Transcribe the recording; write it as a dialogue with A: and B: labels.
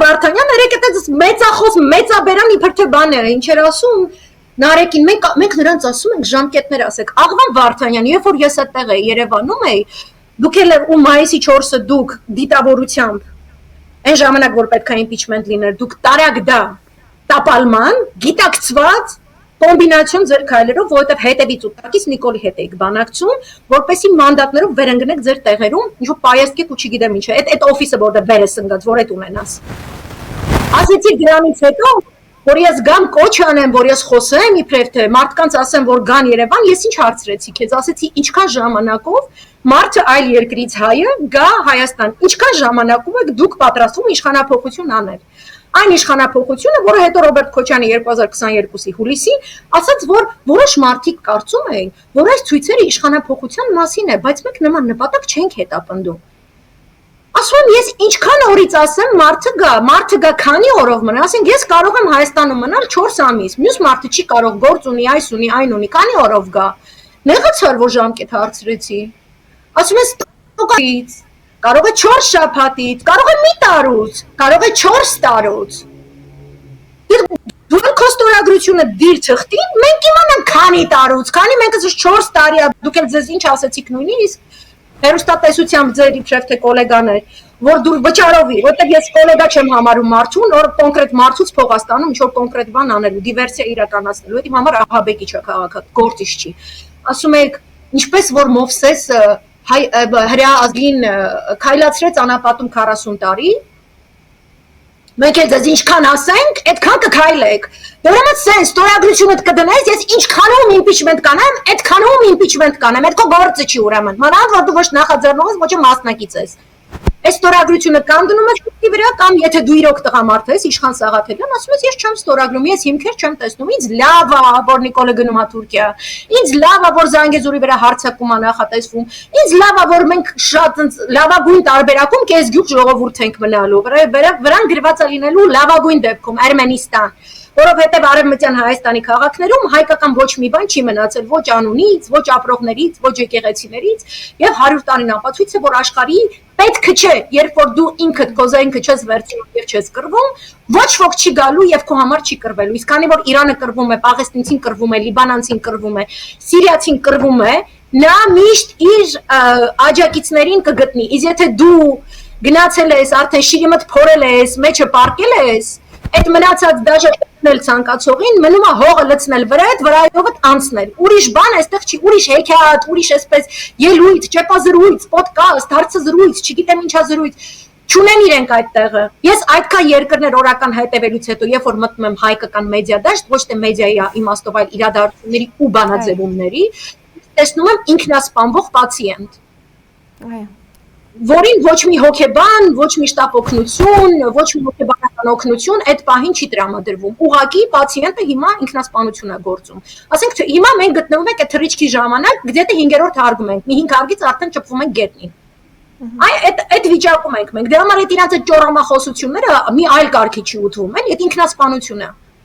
A: Վարդանյան երեք այդպես մեծախոս մեծաբերան իբր թե բան է, ինչ էր ասում Նարեկին մենք նրանց ասում ենք ժամկետներ ասեք Աղվան Վարդանյան, երբ որ ես այդտեղ էի Երևանում էի, դուք էլ ու մայիսի 4-ը դուք դիտավորությամբ այն ժամանակ որ պետք է impeachment լիներ, դուք տարակ դա տապալման, գիտակցված կոմբինացիոն ձեր քայլերով, որովհետև հետևից ու տակից Նիկոլի հետ էիք բանակցում, որպեսի մանդատներով վերընկնեք ձեր տեղերում, ինչ-որ պայեսկեք ու չգիտեմ ինչ է, այդ օֆիսը որտեղ վեր է սնգած, որ այդ ունենաս։ Ասեցի դրանից հետո որ ես գամ կոչ անեմ, որ ես խոսեմ, իբրև թե մարդկանց ասեմ, որ գան Երևան, ես ինչ հարցրեցի, քեզ ասեցի, ինչքան ժամանակով մարդը այլ երկրից հայը գա Հայաստան, ինչքան ժամանակում եք դուք պատրաստվում իշխանափոխություն անել։ Այն իշխանափոխությունը, որը հետո Ռոբերտ Քոչյանի 2022-ի հուլիսին ասաց, որ որոշ մարդիկ կարծում էին, որ այս ցույցերը իշխանափոխության մասին է, բայց մենք նման նպատակ չենք հետապնդում։ Ասում եմ, ես ինչքան օրից ասեմ, մարդը գա քանի օրով մնա, ասենք ես կարող եմ Հայաստանում մնալ 4 ամիս, մյուս մարդը չի կարող գործ ունի, այս ունի, այն ունի, քանի օրով գա։ Նեղացար, որ ժամկետ հարցրեցի։ Ասում ես տուկից, կարող է 4 շաբաթից, կարող է մի տարուց, կարող է 4 տարուց։ Դու քո ստորագրությունը դիր թղթի, մենք իմանանք քանի տարուց, քանի մենք ասես 4 տարի, դուք էլ ձեզ ինչ ասեցիք նույնիսկ հերոստատեսությամբ ձեր իբրև թե գոլեգաներ, որ դու վճարովի, որտեղ ես գոլեգա չեմ համարում մարդուն, որ կոնկրետ մարդուց փող ստանում, ինչ որ կոնկրետ բան անելու, դիվերսիա իրականացնելու, այդ իմ համար ահաբեկիչ է քաղաքը, գործիչ չի։ Ասում եք, ինչպես որ Մովսես հրեա ազգին քայլացրեց անապատում 40 տարի, մենք էլ ձեզ ինչքան ասենք, այդքան կքայլեք։ Ուրեմն սենց ստորագրությունդ կդնես, ես ինչքանում impeachment կանեմ, այդքանում impeachment կանեմ, այդ քո գործը չի ուրեմն։ Մանավանդ որ դու ոչ նախաձեռնող ես, ոչ մասնակից ես։ Այս ստորագրությունը կամ դնում ես քո վրա, կամ եթե դու իրոք տղամարդ ես, Իշխան Սաղաթելյան, ասում ես ես չեմ ստորագրում, ես հիմքեր չեմ տեսնում, ինձ լավ է, որ Նիկոլը գնում է Թուրքիա, ինձ լավ է, որ Զանգեզուրի վրա հարձակում է նախատեսվում, ինձ լավ է, որ մենք շատ լավագույն տարբերակում կես գյուղ ժողովուրդ ենք մնալու, վրան գրված է լինելու լավագույն դեպքում Արմենիստան, որովհետև Արևմտյան Հայաստանի քաղաքներում հայկական ոչ մի բան չի մնացել, ոչ անունից, ոչ ապրողներից, ոչ եկեղեցիներից, եւ 100 տարին ապացույց է, որ աշխարհի պետք չէ, երբ որ դու ինքդ քո զենքը չես վերցնում եւ չես կռվում, ոչ ոք չի գալու եւ քո համար չի կռվելու։ Իսկ քանի որ Իրանը կռվում է, Պաղեստինցին կռվում է, Լիբանանցին կռվում է, Սիրիացին կռվում է, նա միշտ իր աջակիցներին կգտնի։ Իսկ եթե դու գնացել ես, արդեն շիրիմդ փորել ես, մեջը պարկել ես, այդ մնացած դաժե նել ցանկացողին մնում է հողը լցնել վրայով անցնել։ Ուրիշ բան այստեղ չի, ուրիշ հեքիաթ, ուրիշ այսպես ելույթ, ճեպազրույց, ոդկաստ, հարցազրույց, չգիտեմ ինչա զրույց չունեն իրենք այդ տեղը։ Ես այդքան երկրներ օրական հետևելուց հետո, երբ որ մտնում եմ հայկական մեդիա դաշտ, ոչ թե մեդիայի իմաստով, այլ իրադարձությունների ու բանաձևումների, տեսնում եմ ինքնասպանվող պացիենտ։ Այո որին ոչ մի հոգեբան, ոչ մի շտապ օգնություն, ոչ մի հոգեբանական օգնություն այդ պահին չի տրամադրվում։ Ուղղակի պացիենտը հիմա ինքնասպանություն է գործում։ Ասենք թե հիմա մենք գտնվում ենք այդ թռիչքի ժամանակ, գտե 5-րդ հարգում ենք։ Մի 5 հարգից արդեն ճպվում ենք գետնին։ Այդ վիճակում ենք մենք։ Դրա համար այդ իրանց այդ ճոռամախոսությունները մի այլ կարգի չի ուտվում, էլի, այդ ինքնասպանություն է։